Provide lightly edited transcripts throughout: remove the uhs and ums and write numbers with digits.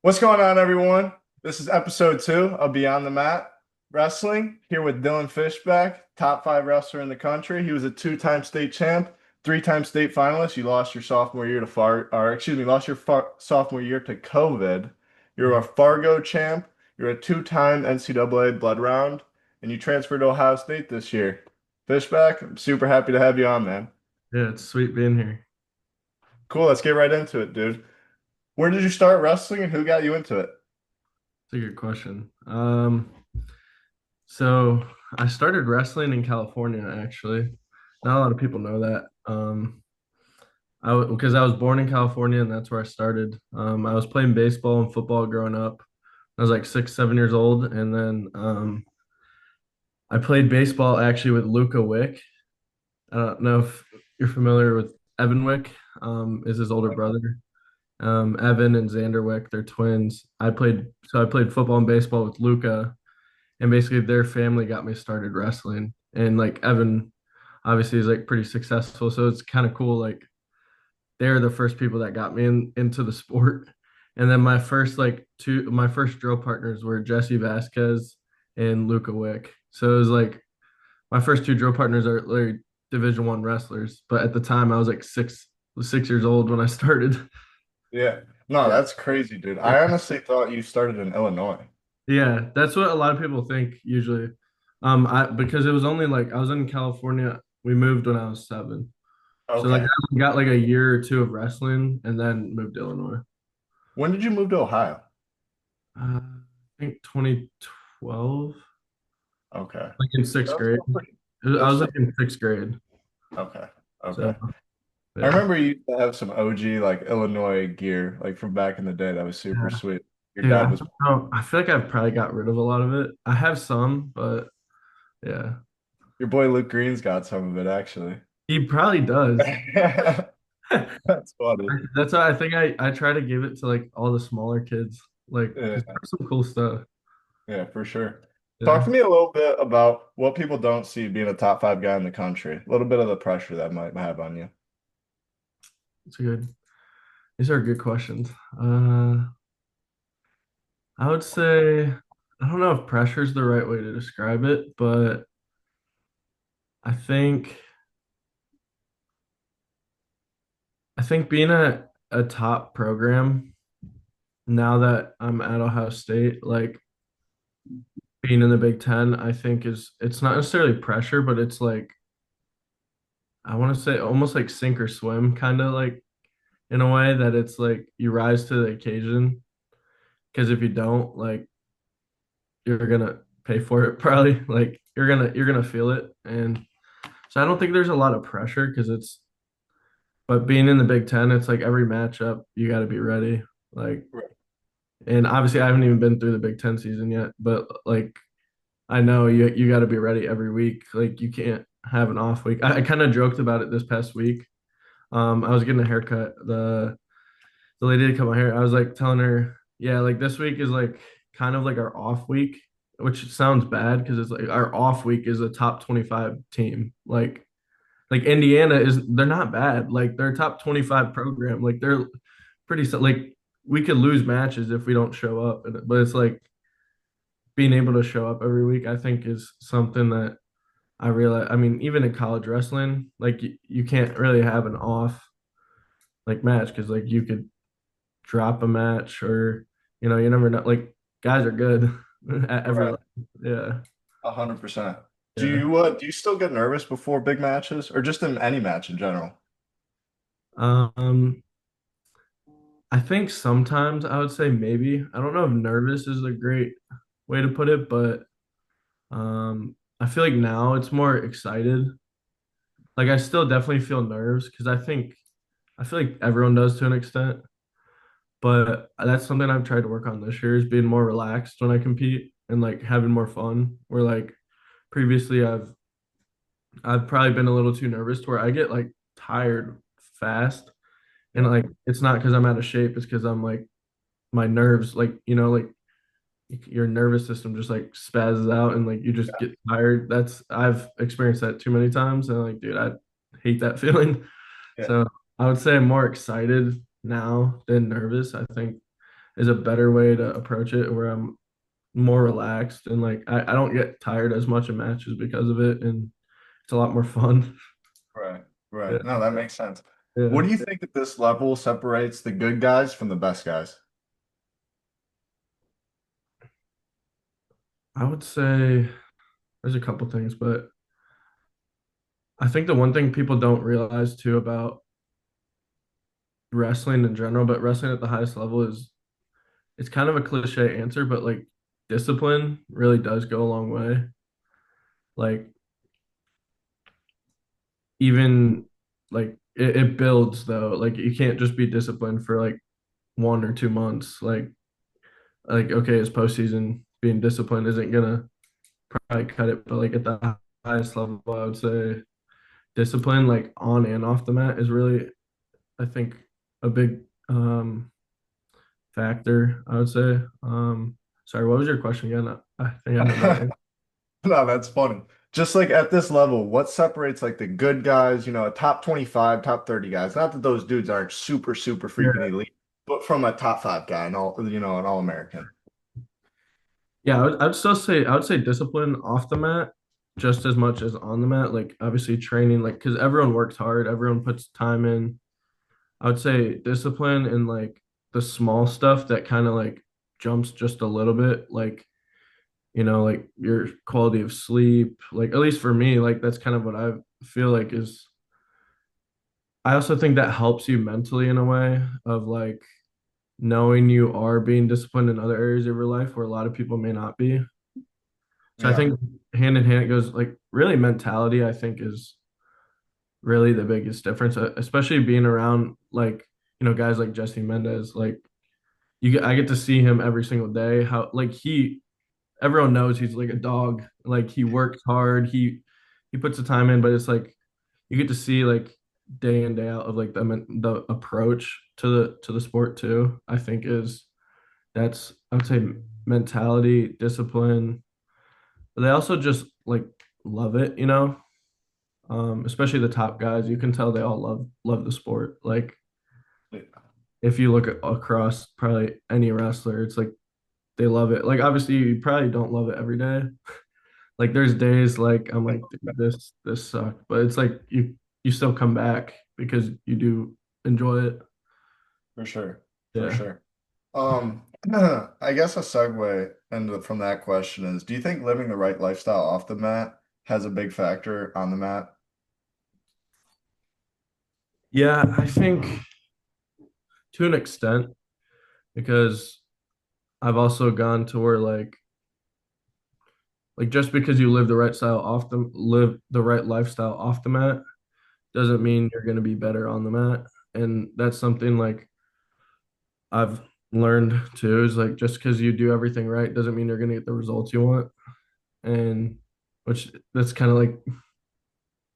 What's going on, everyone? This is episode 2 of Beyond the Mat Wrestling, here with Dylan Fishback, top 5 wrestler in the country. He was a two-time state champ, three-time state finalist. You lost your sophomore year to lost your sophomore year to COVID. You're a Fargo champ. You're a two-time NCAA blood round, and you transferred to Ohio State this year. Fishback, I'm super happy to have you on, man. Yeah, it's sweet being here. Cool, let's get right into it, dude. Where did you start wrestling and who got you into it? It's a good question. So I started wrestling in California actually. Not a lot of people know that. Because I was born in California and that's where I started. I was playing baseball and football growing up. I was like 6, 7 years old, and then I played baseball actually with Luca Wick. I don't know if you're familiar with Evan Wick. Is his older brother. Evan and Xander Wick, they're twins. I played football and baseball with Luca, and basically their family got me started wrestling. And like Evan obviously is like pretty successful, so it's kind of cool. Like they're the first people that got me into the sport. And then my first drill partners were Jesse Vasquez and Luca Wick. So it was like my first two drill partners are literally Division 1 wrestlers. But at the time I was like 6 years old when I started. Yeah. No, Yeah. that's crazy, dude. I honestly thought you started in Illinois. Yeah, that's what a lot of people think usually. I because it was only like I was in California. We moved when I was 7. So like Okay. I got like a year or two of wrestling and then moved to Illinois. When did you move to Ohio? I think 2012, Okay. like in sixth That's grade. still pretty. I That's was still like in 6th grade. okay. Okay. So I yeah. remember you used to have some OG like Illinois gear, like from back in the day. That was super Yeah. sweet. Your Dude, dad was I feel like I've probably got rid of a lot of it. I have some, but yeah. your boy Luke Green's got some of it actually. He probably does. That's funny. That's why I think I try to give it to like all the smaller kids, like because Yeah, there's some cool stuff. yeah, for sure. Talk Yeah, to me a little bit about what people don't see being a top 5 guy in the country. A little bit of the pressure that might have on you. it's good. These are good questions. Uh, I would say I don't know if pressure is the right way to describe it, but I think I think being a top program now that I'm at Ohio State, like being in the Big Ten, I think it's not necessarily pressure, but it's like I want to say almost like sink or swim, kind of like in a way that it's like you rise to the occasion. Because if you don't, like you're gonna pay for it probably. Like you're gonna feel it. And so I don't think there's a lot of pressure because it's but being in the Big Ten, it's like every matchup you gotta be ready. Like Right. and obviously I haven't even been through the Big Ten season yet, but like I know you gotta be ready every week. Like you can't have an off week. I kind of joked about it this past week. I was getting a haircut. The lady that cut my hair, I was like telling her, yeah, like this week is like kind of like our off week, which sounds bad because it's like our off week is a top 25 team. Like Indiana is they're not bad. Like they're a top 25 program. Like they're like we could lose matches if we don't show up. But it's like being able to show up every week, I think is something that I realize. I mean, even in college wrestling, like you can't really have an off like match because like you could drop a match or you never know. Like guys are good at every Right. level. Yeah, 100%. yeah. Do you still get nervous before big matches or just in any match in general? Um, I think sometimes I would say maybe. I don't know if nervous is a great way to put it, but I feel like now it's more excited. Like I still definitely feel nerves because I feel like everyone does to an extent, but that's something I've tried to work on this year is being more relaxed when I compete and like having more fun. Where like previously I've probably been a little too nervous to where I get like tired fast. And Yeah. like it's not because I'm out of shape, it's because I'm like my nerves, like, like your nervous system just like spazzes out and like you just get tired. I've experienced that too many times. And like, dude, I hate that feeling. Yeah. So I would say I'm more excited now than nervous. I think is a better way to approach it where I'm more relaxed and like I don't get tired as much in matches because of it, and it's a lot more fun. Right. Right. Yeah. No, that makes sense. Yeah. What do you think at this level separates the good guys from the best guys? I would say there's a couple things, but I think the one thing people don't realize too about wrestling in general, but wrestling at the highest level is it's kind of a cliche answer, but like discipline really does go a long way. Like even like it builds though. Like you can't just be disciplined for like 1 or 2 months. Like okay, it's postseason. Being disciplined isn't gonna probably cut it, but like at the highest level, I would say discipline, like on and off the mat, is really, I think, a big factor. I would say. Sorry, what was your question again? I think I know the No, that's funny. Just like at this level, what separates like the good guys, a top 25, top 30 guys? Not that those dudes aren't super, super freaking answer. elite, but from a top five guy and an all-American. Yeah, I'd still say I would say discipline off the mat just as much as on the mat. Like obviously training, like because everyone works hard, everyone puts time in. I would say discipline and like the small stuff that kind of like jumps just a little bit, like like your quality of sleep. Like at least for me, like that's kind of what I feel like is. I also think that helps you mentally in a way of like knowing you are being disciplined in other areas of your life where a lot of people may not be. So I Yeah. think hand in hand it goes like really mentality, I think is really the biggest difference, especially being around like, guys like Jesse Mendez, like I get to see him every single day. How like everyone knows he's like a dog. Like he works hard, he puts the time in, but it's like you get to see like day in, day out of like the approach to the sport too, I think that's I would say mentality, discipline. But they also just like love it. Especially the top guys. You can tell they all love the sport. Like if you look across probably any wrestler, it's like they love it. Like obviously you probably don't love it every day. Like there's days like I'm like dude, this sucked, but it's like you still come back because you do enjoy it. For sure. For Yeah. sure. Um, I guess a segue from that question is, do you think living the right lifestyle off the mat has a big factor on the mat? Yeah, I think to an extent because I've also gone to where like just because you live the right lifestyle off the mat doesn't mean you're going to be better on the mat. And that's something like I've learned too is like just because you do everything right doesn't mean you're going to get the results you want. And which that's kind of like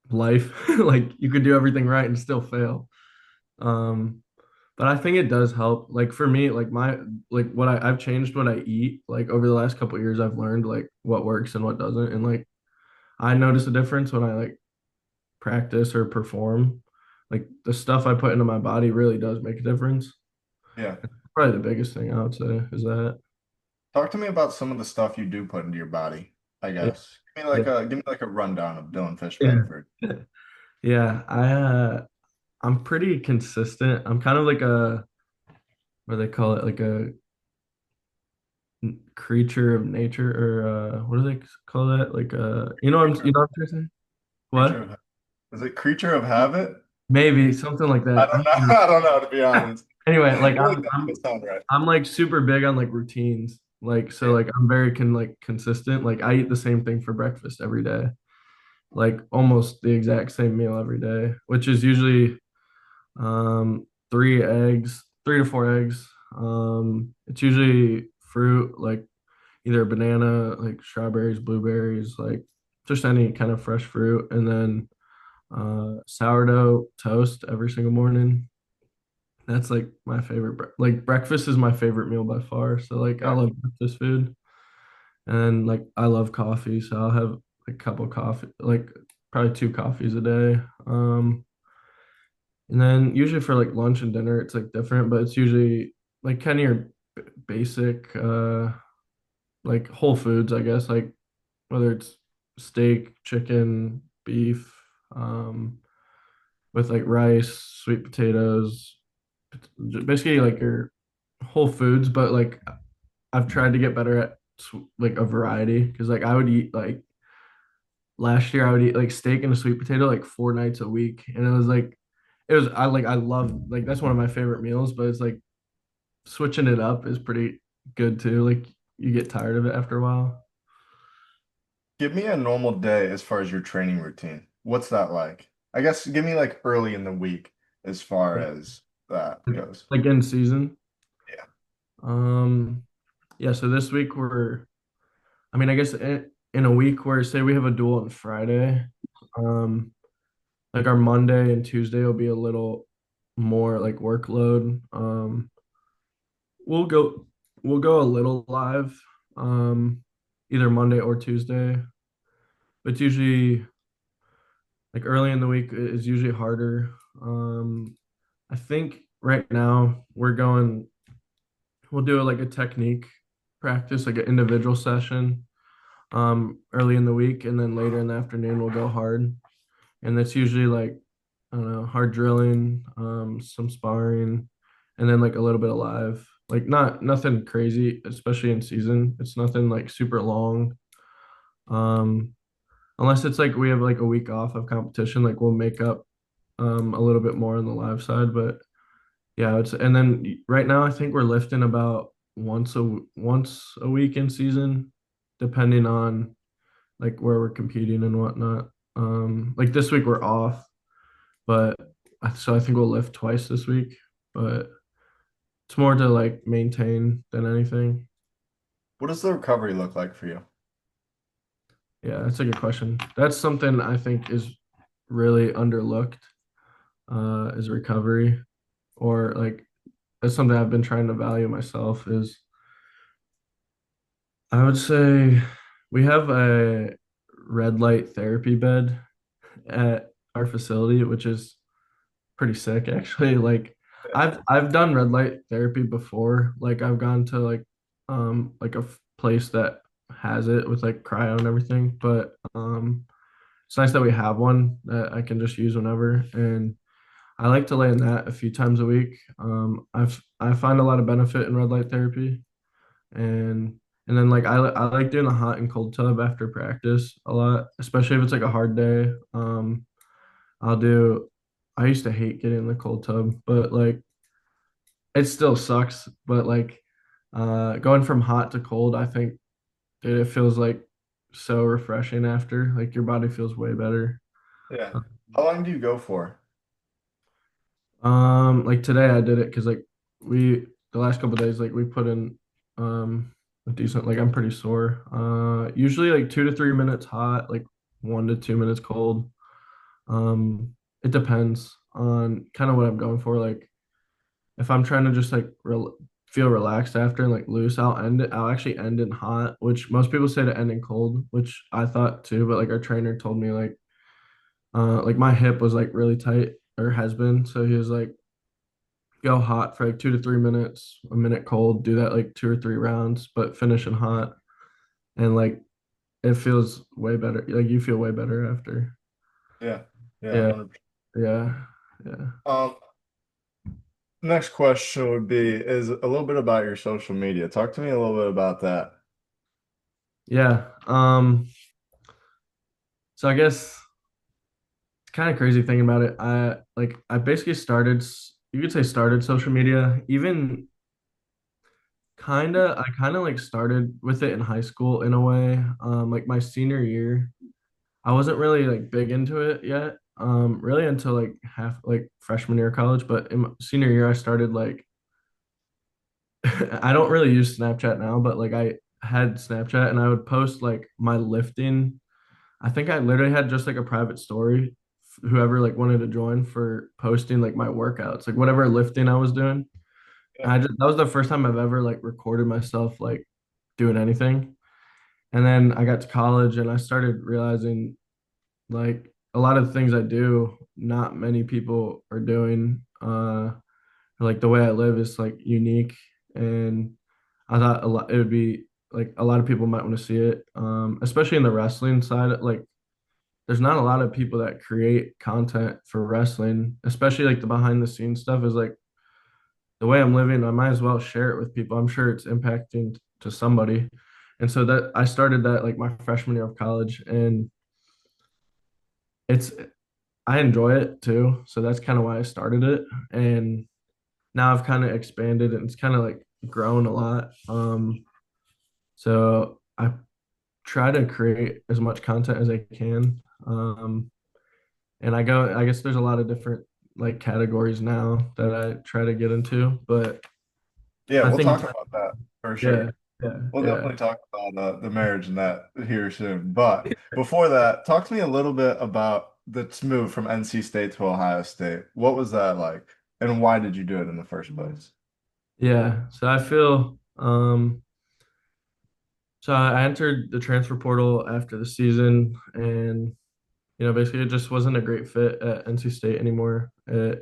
life. Like you could do everything right and still fail. Um, but I think it does help. Like for me, like I've changed what I eat. Like over the last couple of years, I've learned like what works and what doesn't. And like I notice a difference when I like practice or perform. Like the stuff I put into my body really does make a difference. Yeah. Probably the biggest thing I would say is that. Talk to me about some of the stuff you do put into your body, I Yeah, guess. Give me like a rundown of Dylan yeah, Fishback for yeah. I'm pretty consistent. I'm kind of like a what do they call it? Like a creature of nature or what do they call that? Like creature of what I'm trying to say? creature What? of is it creature of habit? Maybe something like I that. I don't know. don't know. I don't know to be honest. Anyway, like Really doesn't sound right. I'm like super big on like routines. Like so Yeah. like I'm very consistent. Like I eat the same thing for breakfast every day. Like almost the exact same meal every day, which is usually 3 eggs, 3 to 4 eggs. It's usually fruit, like either a banana, like strawberries, blueberries, like just any kind of fresh fruit, and then sourdough toast every single morning. That's like my favorite. Like breakfast is my favorite meal by far. So like I Yeah. love breakfast food, and like I love coffee. So I'll have a cup of coffee, like probably 2 coffees a day. And then usually for like lunch and dinner, it's like different, but it's usually like kind of your basic like whole foods, I guess, like whether it's steak, chicken, beef, um, with like rice, sweet potatoes, basically like your whole foods. But like I've tried to get better at like a variety because like I would eat like last year I would eat like steak and a sweet potato like 4 nights a week, and I love like that's one of my favorite meals. But it's like switching it up is pretty good too. Like you get tired of it after a while. Give me a normal day as far as your training routine. What's that like? I guess give me like early in the week as far as that Like, goes. like in season. Yeah. Um, yeah. So this week I mean, I guess in a week where say we have a duel on Friday, um, like our Monday and Tuesday will be a little more like workload. We'll go we'll go a little live, either Monday or Tuesday. But it's usually like early in the week is usually harder. I think right now we'll do like a technique practice, like an individual session, early in the week, and then later in the afternoon we'll go hard. And that's usually like, I don't know, hard drilling, some sparring, and then like a little bit of live. Like nothing crazy, especially in season. It's nothing like super long. Um, Unless it's like we have like a week off of competition, like we'll make up a little bit more on the live side. But yeah, it's and then right now I think we're lifting about once a week in season, depending on like where we're competing and whatnot. Like this week we're off, but so I think we'll lift twice this week, but it's more to like maintain than anything. What does the recovery look like for you? Yeah, that's a good question. That's something I think is really underlooked, is recovery, or like that's something I've been trying to value myself is I would say we have a red light therapy bed at our facility, which is pretty sick actually. Like I've done red light therapy before. Like I've gone to like a place that has it with like cryo and everything. But it's nice that we have one that I can just use whenever. And I like to lay in that a few times a week. I find a lot of benefit in red light therapy. And and then like I like doing the hot and cold tub after practice a lot, especially if it's like a hard day. I'll do I used to hate getting in the cold tub, but like it still sucks. But like going from hot to cold, I think dude, it feels like so refreshing after. Like your body feels way better. Yeah. How long do you go for? Like today I did it because like we the last couple of days like we put in a decent like I'm pretty sore. Usually like 2 to 3 minutes hot, like 1 to 2 minutes cold. It depends on kind of what I'm going for. Like if I'm trying to just like feel relaxed after and like loose, I'll actually end in hot, which most people say to end in cold, which I thought too, but like our trainer told me like my hip was like really tight or has been. So he was like, go hot for like 2 to 3 minutes, a minute cold, do that like 2 or 3 rounds, but finish in hot. And like it feels way better. Like you feel way better after. Yeah. Yeah, Yeah, 100%. yeah, yeah. Um, Next question would be is a little bit about your social media. Talk to me a little bit about that. Yeah. So I guess it's kind of crazy thinking about it. I basically you could say started social media, even I kind of like started with it in high school in a way. Like my senior year, I wasn't really like big into it yet. Really until like half like freshman year of college, but in my senior year I started like I don't really use Snapchat now, but like I had Snapchat and I would post like my lifting. I think I literally had just like a private story, whoever like wanted to join for posting like my workouts, like whatever lifting I was doing. Yeah. And that was the first time I've ever like recorded myself like doing anything. And then I got to college and I started realizing like a lot of the things I do, not many people are doing. Like the way I live is like unique. And I thought it would be like a lot of people might want to see it, especially in the wrestling side. Like, there's not a lot of people that create content for wrestling, especially like the behind the scenes stuff is like the way I'm living. I might as well share it with people. I'm sure it's impacting to somebody. And so that I started that like my freshman year of college, and it's I enjoy it too. So that's kind of why I started it. And now I've kind of expanded and it's kind of like grown a lot. So I try to create as much content as I can. And I guess there's a lot of different like categories now that I try to get into, but Yeah, I we'll think, talk about that for yeah, sure. yeah, We'll yeah, definitely talk about the marriage and that here soon. But before that, talk to me a little bit about the move from NC State to Ohio State. What was that like, and why did you do it in the first place? yeah. So I feel, so I entered the transfer portal after the season, and basically it just wasn't a great fit at NC State anymore. It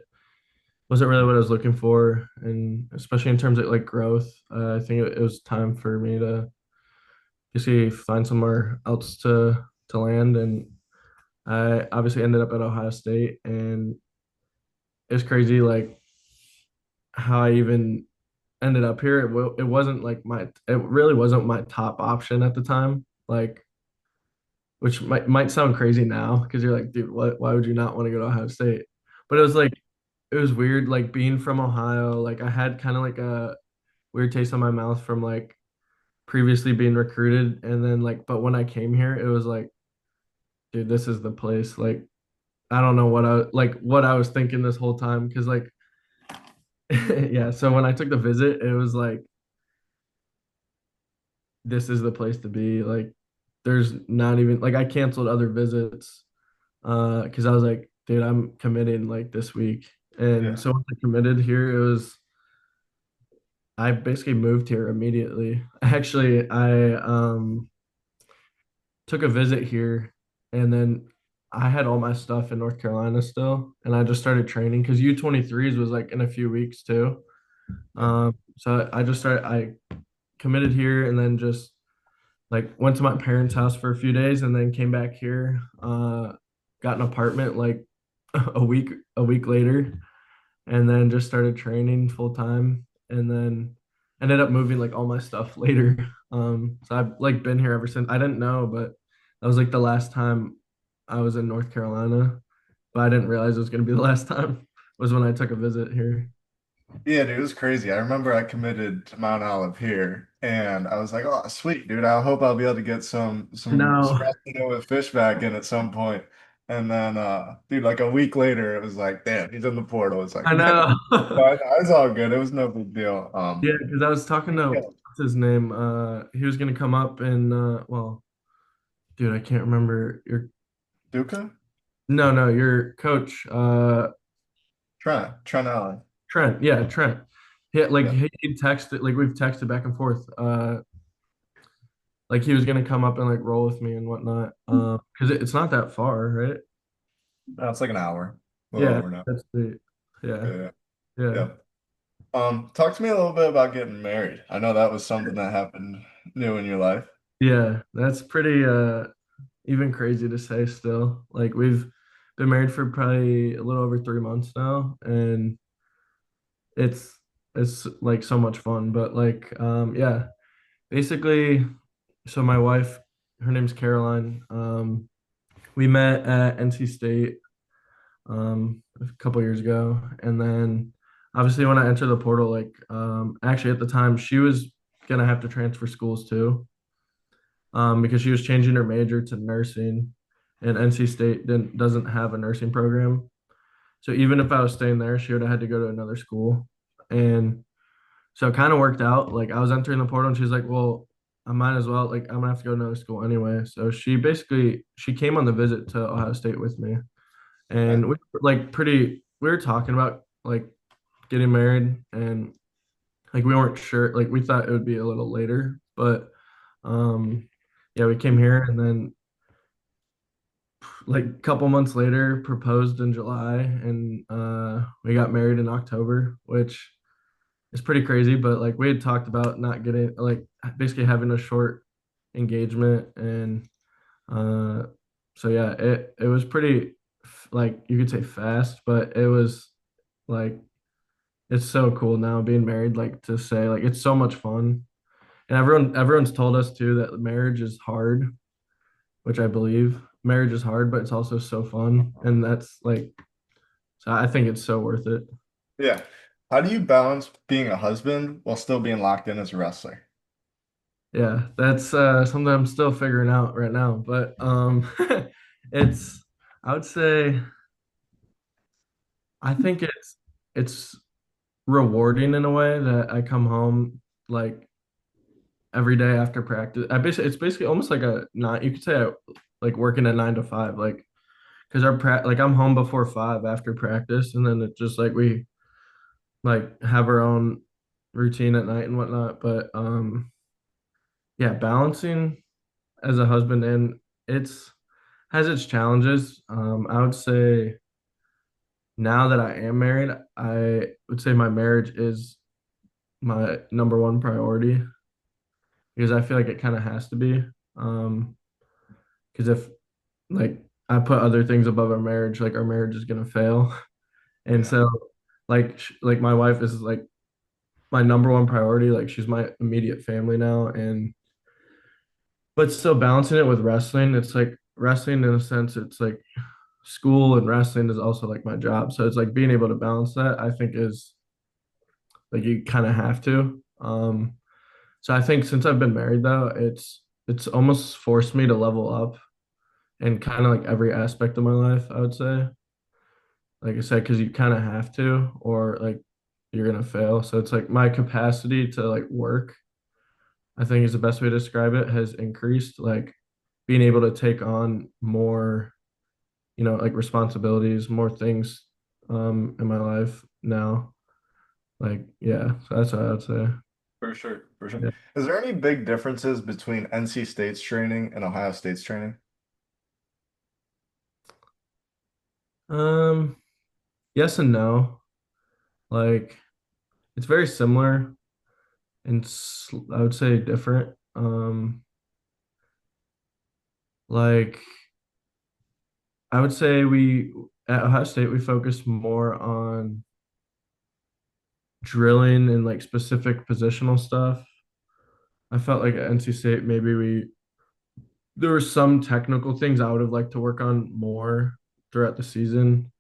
wasn't really what I was looking for, and especially in terms of like growth, I think it was time for me to basically find somewhere else to land. And I obviously ended up at Ohio State, and it's crazy like how I even ended up here. It wasn't like it really wasn't my top option at the time. Like, which might sound crazy now because you're like, dude, why would you not want to go to Ohio State? But it was like, it was weird, like being from Ohio. Like I had kind of like a weird taste in my mouth from like previously being recruited, and then like, but when I came here, it was like, dude, this is the place. Like, I don't know what I was thinking this whole time because like, yeah. So when I took the visit, it was like, this is the place to be. Like, there's not even like I canceled other visits because I was like, dude, I'm committing like this week. And Yeah. so once I committed here, it was I basically moved here immediately. Actually, I took a visit here, and then I had all my stuff in North Carolina still, and I just started training because U23s was like in a few weeks too. Yeah. So I just started. I committed here, and then just like went to my parents' house for a few days, and then came back here. Got an apartment like a week later, and then just started training full time, and then ended up moving like all my stuff later. So I've like been here ever since. I didn't know, but that was like the last time I was in North Carolina, but I didn't realize it was going to be the last time was when I took a visit here. Yeah, dude, it was crazy. I remember I committed to Mount Olive here, and I was like, "Oh, sweet, dude. I hope I'll be able to get some No, wrestling with Fishback in at some point." And then, dude, like a week later, it was like, "Damn, he's in the portal." It's like, I know. but it's all good. It was no big deal. Yeah, because I was talking to Yeah, what's his name. He was going to come up and well, dude, I can't remember your Duca, no, no, your coach. Trent Allen. Trent, yeah, Trent. Yeah, like Yeah, he texted, like we've texted back and forth. Like he was gonna come up and like roll with me and whatnot. Because it's not that far, right? no, it's like an hour, a little Yeah, over now. that's the yeah, Yeah, yeah, yeah. Talk to me a little bit about getting married. I know that was something that happened new in your life. yeah. That's pretty even crazy to say still. Like we've been married for probably a little over 3 months now, and it's it's like so much fun. But like yeah, basically, so my wife, her name's Caroline. We met at NC State a couple years ago, and then obviously when I entered the portal, like actually at the time she was gonna have to transfer schools too, because she was changing her major to nursing, and NC State doesn't have a nursing program. So even if I was staying there, she would have had to go to another school, and so it kind of worked out. Like I was entering the portal, and she's like, "Well, I might as well. Like I'm gonna have to go to another school anyway." So she came on the visit to Ohio State with me, Okay. and we were like we were talking about like getting married, and like we weren't sure, like we thought it would be a little later, but yeah, we came here, and then like a couple months later proposed in July, and we got married in October, which it's pretty crazy, but like we had talked about not getting like basically having a short engagement and uh so yeah, it was pretty like you could say fast, but it was like it's so cool now being married, like to say like it's so much fun. And everyone's told us too that marriage is hard, which I believe. Marriage is hard, but it's also so fun. And that's like so I think it's so worth it. Yeah. How do you balance being a husband while still being locked in as a wrestler? Yeah, that's something I'm still figuring out right now. But it's I would say I think it's rewarding in a way that I come home like every day after practice. It's basically almost like a not you could say like working a 9 to 5, like because like I'm home before 5 after practice, and then it's just like we like have our own routine at night and whatnot. But yeah, balancing as a husband and it's has its challenges. I would say now that I am married, I would say my marriage is my number one priority because I feel like it kind of has to be. Um, because if like I put other things above our marriage, like our marriage is gonna fail. And Yeah. so like my wife is like my number one priority. Like she's my immediate family now, and but still balancing it with wrestling. It's like wrestling in a sense. It's like school and wrestling is also like my job. So it's like being able to balance that. I think is like you kind of have to. So I think since I've been married though, it's almost forced me to level up in kind of like every aspect of my life. I would say, like I said, because you kind of have to, or like you're gonna fail. So it's like my capacity to like work, I think is the best way to describe it, has increased. Like being able to take on more, like responsibilities, more things in my life now. Like, yeah, so that's what I would say. For sure, for sure. Yeah. Is there any big differences between NC State's training and Ohio State's training? Um, yes and no. Like it's very similar and I would say different. Like I would say we at Ohio State we focus more on drilling and like specific positional stuff. I felt like at NC State maybe there were some technical things I would have liked to work on more throughout the season.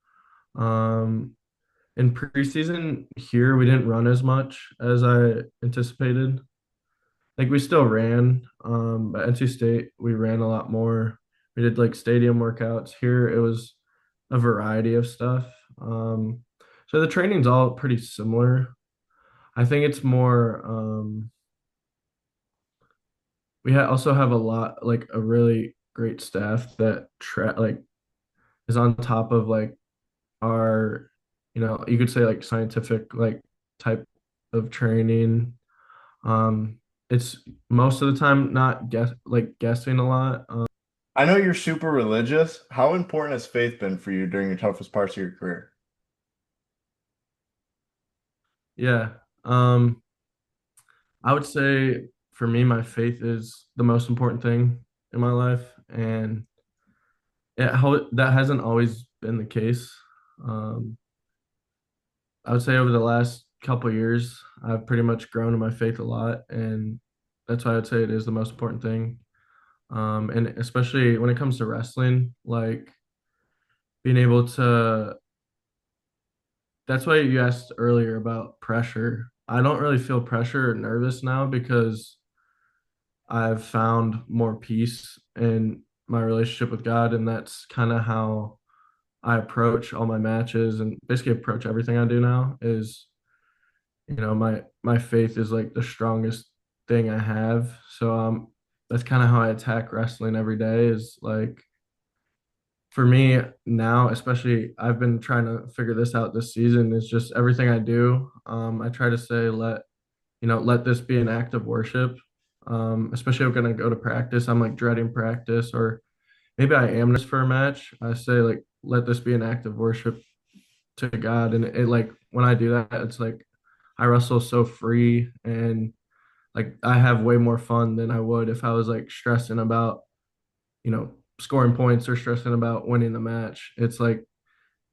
Um, in preseason here, we didn't run as much as I anticipated. Like we still ran, but NC State we ran a lot more. We did like stadium workouts. Here it was a variety of stuff. So the training's all pretty similar. I think it's more also have a lot like a really great staff that like is on top of like our you could say like scientific like type of training. Um, it's most of the time not guessing a lot. I know you're super religious. How important has faith been for you during your toughest parts of your career? Yeah. I would say for me, my faith is the most important thing in my life, and that hasn't always been the case. Um, I would say over the last couple years, I've pretty much grown in my faith a lot, and that's why I would say it is the most important thing. And especially when it comes to wrestling, like being able to, that's why you asked earlier about pressure. I don't really feel pressure or nervous now because I've found more peace in my relationship with God, and that's kind of how I approach all my matches and basically approach everything I do now is, my faith is like the strongest thing I have. So that's kind of how I attack wrestling every day is like for me now, especially I've been trying to figure this out this season is just everything I do. I try to say let this be an act of worship. Especially if I'm gonna go to practice, I'm like dreading practice, or maybe I am this for a match. I say like let this be an act of worship to God, and it like when I do that, it's like I wrestle so free and like I have way more fun than I would if I was like stressing about, scoring points or stressing about winning the match. It's like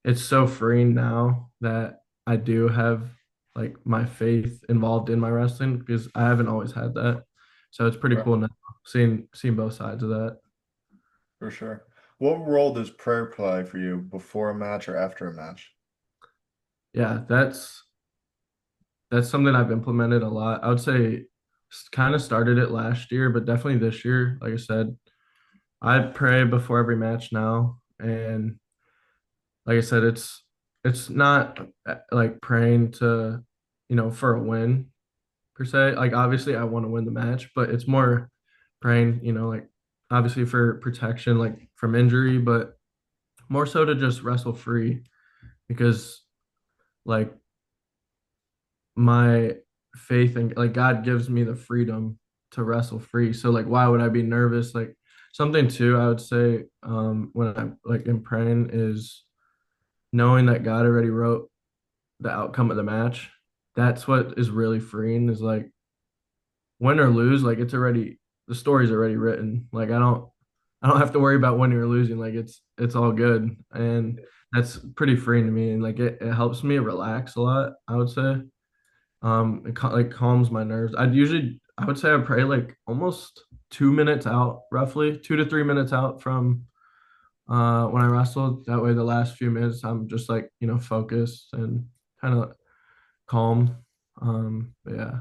it's so freeing now that I do have like my faith involved in my wrestling because I haven't always had that. So it's pretty Right. cool now seeing both sides of that. For sure. What role does prayer play for you before a match or after a match? Yeah, that's something I've implemented a lot. I would say kind of started it last year, but definitely this year. Like I said, I pray before every match now, and like I said, it's not like praying to, for a win per se. Like obviously I want to win the match, but it's more praying, like obviously for protection, like from injury, but more so to just wrestle free because like my faith and like God gives me the freedom to wrestle free. So like why would I be nervous? Like something too, I would say when I'm like in praying is knowing that God already wrote the outcome of the match. That's what is really freeing is like win or lose, like the story's already written. Like I don't have to worry about winning or losing. Like it's all good. And that's pretty freeing to me. And like it helps me relax a lot, I would say. Like calms my nerves. I would say I pray like almost 2 minutes out, roughly 2 to 3 minutes out from when I wrestled. That way the last few minutes I'm just like, focused and kind of calm. But yeah,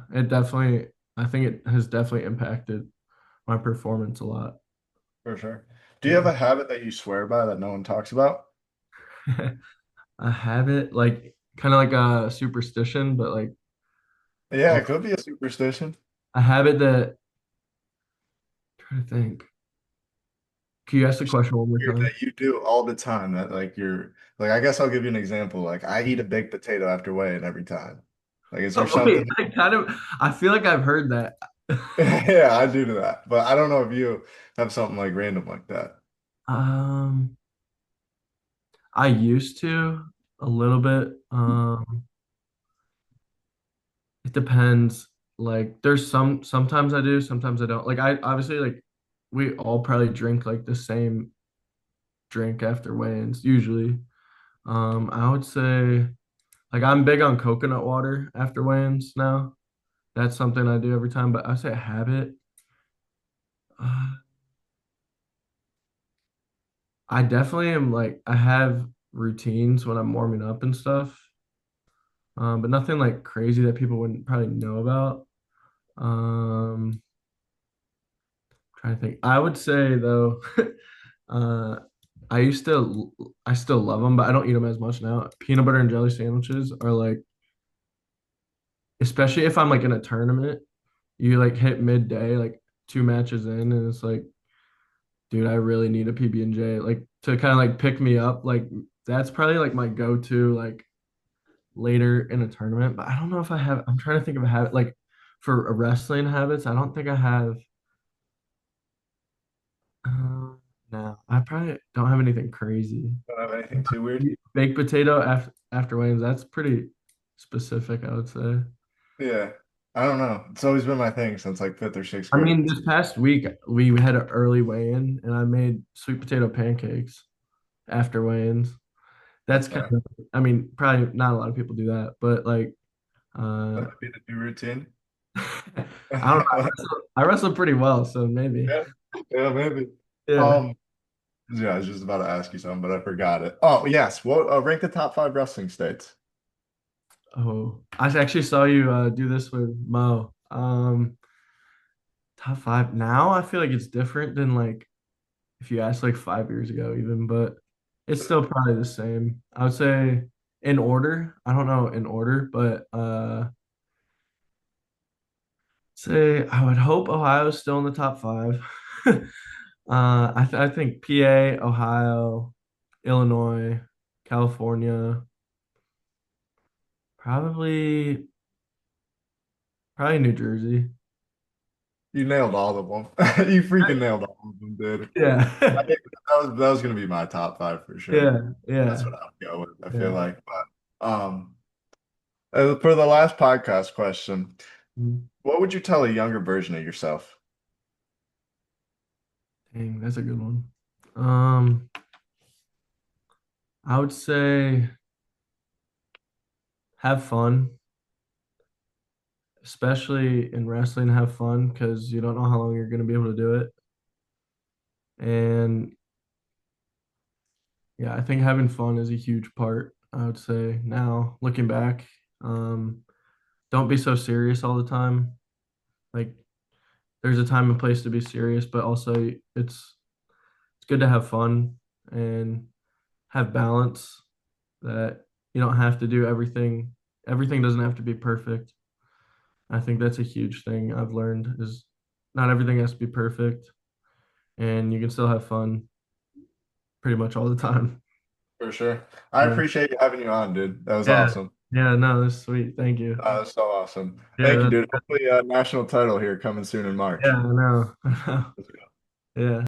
I think it has definitely impacted my performance a lot. For sure. Do you have Yeah. a habit that you swear by that no one talks about? A habit, like kind of like a superstition, but like Yeah, oh, it could be a superstition. a habit that trying to think. Can you ask the Or something question one more weird time? that you do all the time that like you're like I guess I'll give you an example. Like I eat a baked potato after weighing every time. Like is there Okay, something I feel like I've heard that. yeah, I do that. But I don't know if you have something like random like that. Um, I used to a little bit. It depends. Like there's sometimes I do, sometimes I don't. Like I obviously like we all probably drink like the same drink after weigh-ins usually. I would say like I'm big on coconut water after weigh-ins now. That's something I do every time, but I say a habit. Uh, I definitely am like I have routines when I'm warming up and stuff. But nothing like crazy that people wouldn't probably know about. Um, Trying to think. I would say though, uh, I still love them, but I don't eat them as much now. Peanut butter and jelly sandwiches are like, especially if I'm like in a tournament, you like hit midday, like 2 matches in, and it's like, dude, I really need a PB&J, like to kind of like pick me up. Like that's probably like my go-to, like later in a tournament. But I don't know if I have. I'm trying to think of a habit like for wrestling habits. I don't think I have. No, I probably don't have anything crazy. Don't have anything too weird. Baked potato after Wayne's, that's pretty specific, I would say. Yeah. I don't know. It's always been my thing since like fifth or sixth I grade. mean, this past week we had an early weigh-in and I made sweet potato pancakes after weigh-ins. That's kind Yeah. of, I mean, probably not a lot of people do that, but like, That uh, might be the new routine. I don't know. I wrestle pretty well, so maybe. Yeah. Yeah, maybe. Yeah. Um, yeah, I was just about to ask you something, but I forgot it. Oh, yes. What rank the top five wrestling states? Oh, I actually saw you do this with Mo. Top five now, I feel like it's different than like if you asked like 5 years ago, even, but it's still probably the same. I would say in order. I don't know in order, but say I would hope Ohio's still in the top five. I think PA, Ohio, Illinois, California, probably probably New Jersey. You nailed all of them. You freaking nailed all of them, dude. I Yeah. think that was gonna be my top five for sure. Yeah. Yeah. That's what I would go with, I feel Yeah. like. But For the last podcast question, Mm. what would you tell a younger version of yourself? Dang, that's a good one. Um, I would say have fun, especially in wrestling. Have fun because you don't know how long you're going to be able to do it. And yeah, I think having fun is a huge part. I would say now, looking back, um, don't be so serious all the time. Like there's a time and place to be serious, but also it's good to have fun and have balance that you don't have to do everything. Everything doesn't have to be perfect. I think that's a huge thing I've learned is not everything has to be perfect and you can still have fun pretty much all the time. For sure. I Yeah. appreciate having you on, dude. That was Yeah. awesome. Yeah, no, that's sweet. Thank you. That's so awesome. Yeah, Thank you, dude. Hopefully, national title here coming soon in yeah, March. I know. Let's go. Yeah.